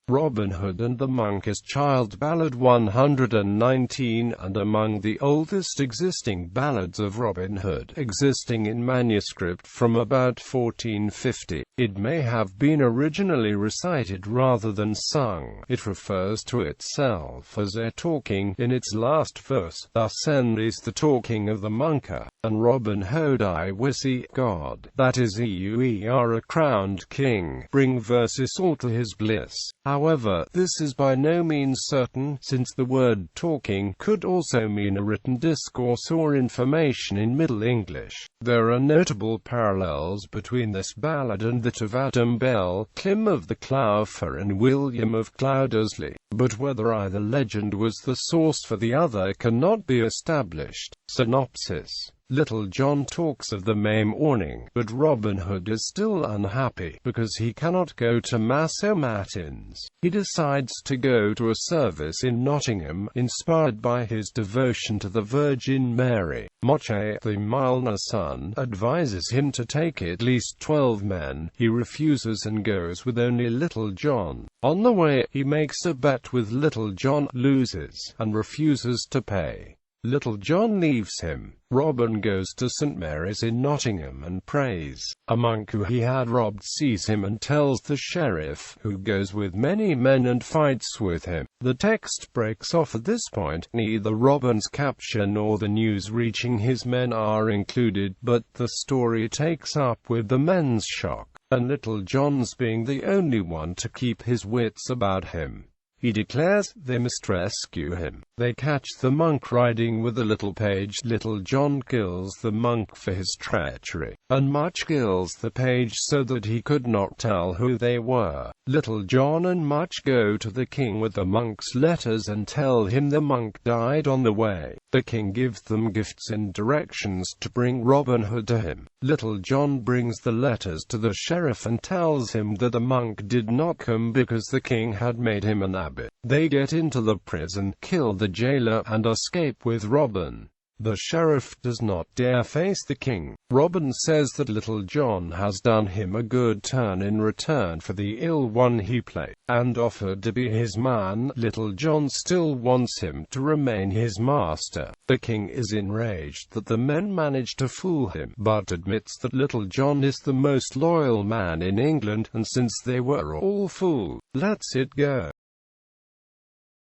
Robyn Hode and the Monk is Child Ballad 119 and among the oldest existing ballads of Robyn Hode, existing in manuscript from about 1450. It may have been originally recited rather than sung. It refers to itself as a talkyng in its last verse, thus endys the talkyng of the munke, and Robyn Hode i-wysse God, that is euer a crowned king, Bryng versus all to his bliss. However, this is by no means certain, since the word talkyng could also mean a written discourse or information in Middle English. There are notable parallels between this ballad and that of Adam Bell, Clym of the Cloughe and Wyllyam of Cloudeslee, but whether either legend was the source for the other cannot be established. Synopsis: Little John talks of the May morning, but Robyn Hode is still unhappy, because he cannot go to Mass o' Matins. He decides to go to a service in Nottingham, inspired by his devotion to the Virgin Mary. Munke, the milner son, advises him to take at least 12 men. He refuses and goes with only Little John. On the way, he makes a bet with Little John, loses, and refuses to pay. Little John leaves him. Robyn goes to St. Mary's in Nottingham and prays. A monk who he had robbed sees him and tells the sheriff, who goes with many men and fights with him. The text breaks off at this point. Neither Robyn's capture nor the news reaching his men are included, but the story takes up with the men's shock, and Little John's being the only one to keep his wits about him. He declares they must rescue him. They catch the monk riding with a little page. Little John kills the monk for his treachery, and Much kills the page so that he could not tell who they were. Little John and Much go to the king with the monk's letters and tell him the monk died on the way. The king gives them gifts and directions to bring Robyn Hode to him. Little John brings the letters to the sheriff and tells him that the monk did not come because the king had made him an abbot. They get into the prison, kill the jailer, and escape with Robyn. The sheriff does not dare face the king. Robyn says that Little John has done him a good turn in return for the ill one he played, and offered to be his man. Little John still wants him to remain his master. The king is enraged that the men managed to fool him, but admits that Little John is the most loyal man in England, and since they were all fooled, lets it go.